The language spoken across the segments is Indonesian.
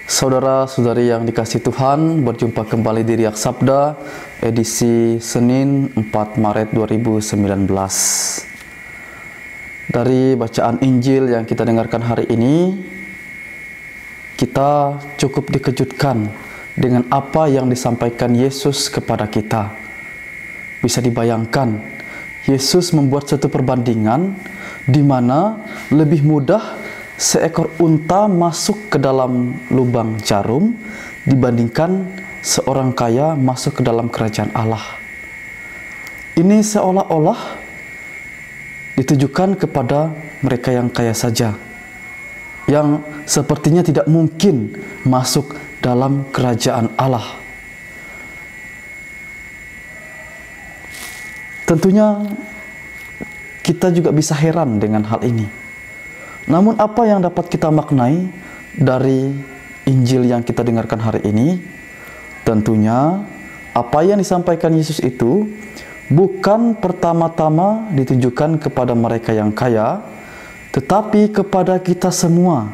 Saudara-saudari yang dikasihi Tuhan, berjumpa kembali di Riak Sabda, edisi Senin 4 Maret 2019. Dari bacaan Injil yang kita dengarkan hari ini, kita cukup dikejutkan dengan apa yang disampaikan Yesus kepada kita. Bisa dibayangkan, Yesus membuat satu perbandingan di mana lebih mudah seekor unta masuk ke dalam lubang jarum dibandingkan seorang kaya masuk ke dalam kerajaan Allah. Ini seolah-olah ditujukan kepada mereka yang kaya saja, yang sepertinya tidak mungkin masuk dalam kerajaan Allah. Tentunya kita juga bisa heran dengan hal ini. Namun apa yang dapat kita maknai dari Injil yang kita dengarkan hari ini? Tentunya apa yang disampaikan Yesus itu bukan pertama-tama ditujukan kepada mereka yang kaya, tetapi kepada kita semua.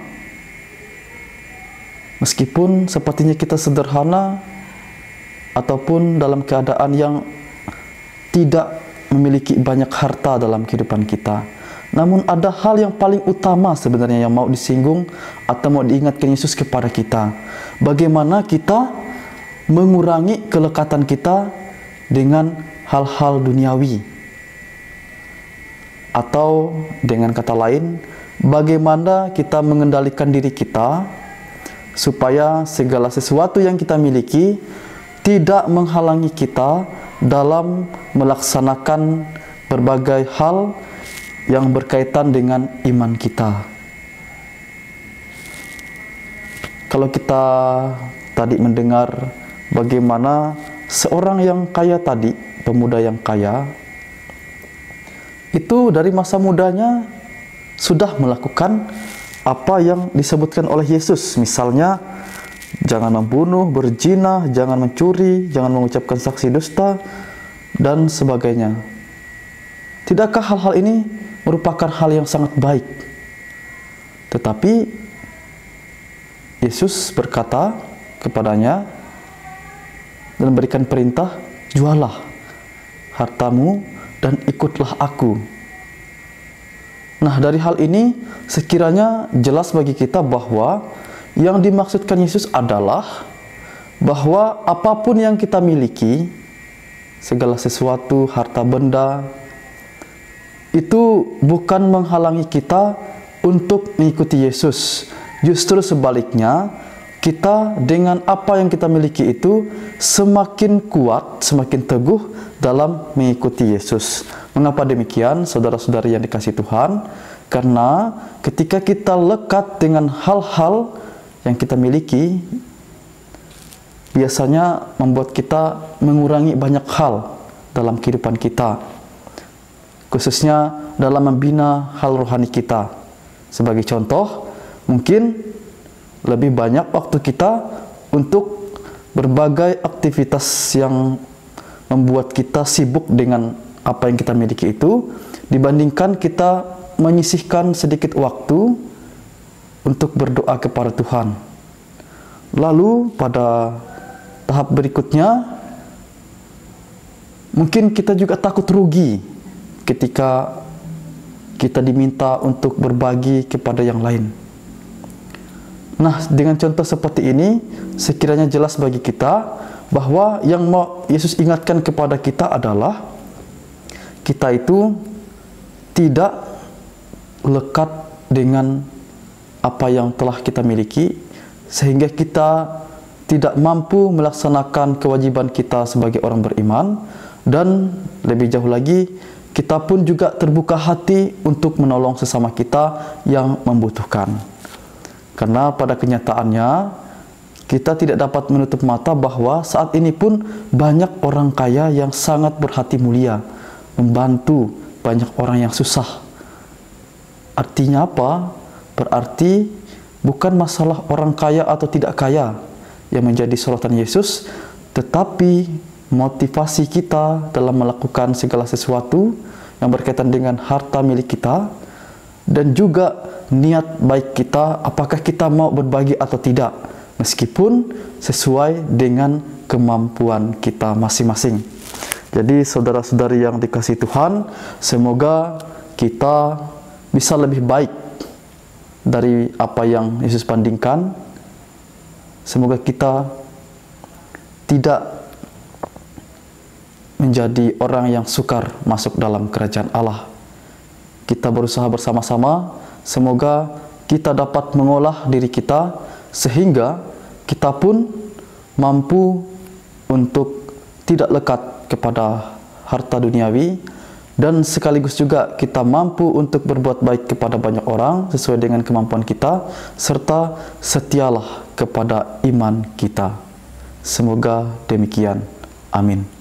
Meskipun sepertinya kita sederhana ataupun dalam keadaan yang tidak memiliki banyak harta dalam kehidupan kita, namun ada hal yang paling utama sebenarnya yang mau disinggung atau mau diingatkan Yesus kepada kita. Bagaimana kita mengurangi kelekatan kita dengan hal-hal duniawi. Atau dengan kata lain, bagaimana kita mengendalikan diri kita supaya segala sesuatu yang kita miliki tidak menghalangi kita dalam melaksanakan berbagai hal yang berkaitan dengan iman kita. Kalau kita tadi mendengar bagaimana seorang yang kaya tadi, pemuda yang kaya, itu dari masa mudanya sudah melakukan apa yang disebutkan oleh Yesus. Misalnya, jangan membunuh, berzina, jangan mencuri, jangan mengucapkan saksi dusta, dan sebagainya. Tidakkah hal-hal ini merupakan hal yang sangat baik? Tetapi Yesus berkata kepadanya dan memberikan perintah, jualah hartamu dan ikutlah aku. Nah, dari hal ini sekiranya jelas bagi kita bahwa yang dimaksudkan Yesus adalah bahwa apapun yang kita miliki, segala sesuatu, harta benda, itu bukan menghalangi kita untuk mengikuti Yesus. Justru sebaliknya, kita dengan apa yang kita miliki itu semakin kuat, semakin teguh dalam mengikuti Yesus. Mengapa demikian, saudara-saudari yang dikasihi Tuhan? Karena ketika kita lekat dengan hal-hal yang kita miliki, biasanya membuat kita mengurangi banyak hal dalam kehidupan kita, khususnya dalam membina hal rohani kita. Sebagai contoh, mungkin lebih banyak waktu kita untuk berbagai aktivitas yang membuat kita sibuk dengan apa yang kita miliki itu, dibandingkan kita menyisihkan sedikit waktu untuk berdoa kepada Tuhan. Lalu pada tahap berikutnya, mungkin kita juga takut rugi ketika kita diminta untuk berbagi kepada yang lain. Nah, dengan contoh seperti ini, sekiranya jelas bagi kita bahwa yang mau Yesus ingatkan kepada kita adalah kita itu tidak lekat dengan apa yang telah kita miliki, sehingga kita tidak mampu melaksanakan kewajiban kita sebagai orang beriman, dan lebih jauh lagi, kita pun juga terbuka hati untuk menolong sesama kita yang membutuhkan. Karena pada kenyataannya, kita tidak dapat menutup mata bahwa saat ini pun banyak orang kaya yang sangat berhati mulia, membantu banyak orang yang susah. Artinya apa? Berarti bukan masalah orang kaya atau tidak kaya yang menjadi sorotan Yesus, tetapi motivasi kita dalam melakukan segala sesuatu yang berkaitan dengan harta milik kita, dan juga niat baik kita, apakah kita mau berbagi atau tidak. meskipun sesuai dengan kemampuan kita masing-masing. Jadi saudara-saudari yang dikasihi Tuhan, semoga kita bisa lebih baik dari apa yang Yesus bandingkan. Semoga kita tidak menjadi orang yang sukar masuk dalam kerajaan Allah. Kita berusaha bersama-sama, semoga kita dapat mengolah diri kita sehingga kita pun mampu untuk tidak lekat kepada harta duniawi, dan sekaligus juga kita mampu untuk berbuat baik kepada banyak orang sesuai dengan kemampuan kita, serta setialah kepada iman kita. Semoga demikian. Amin.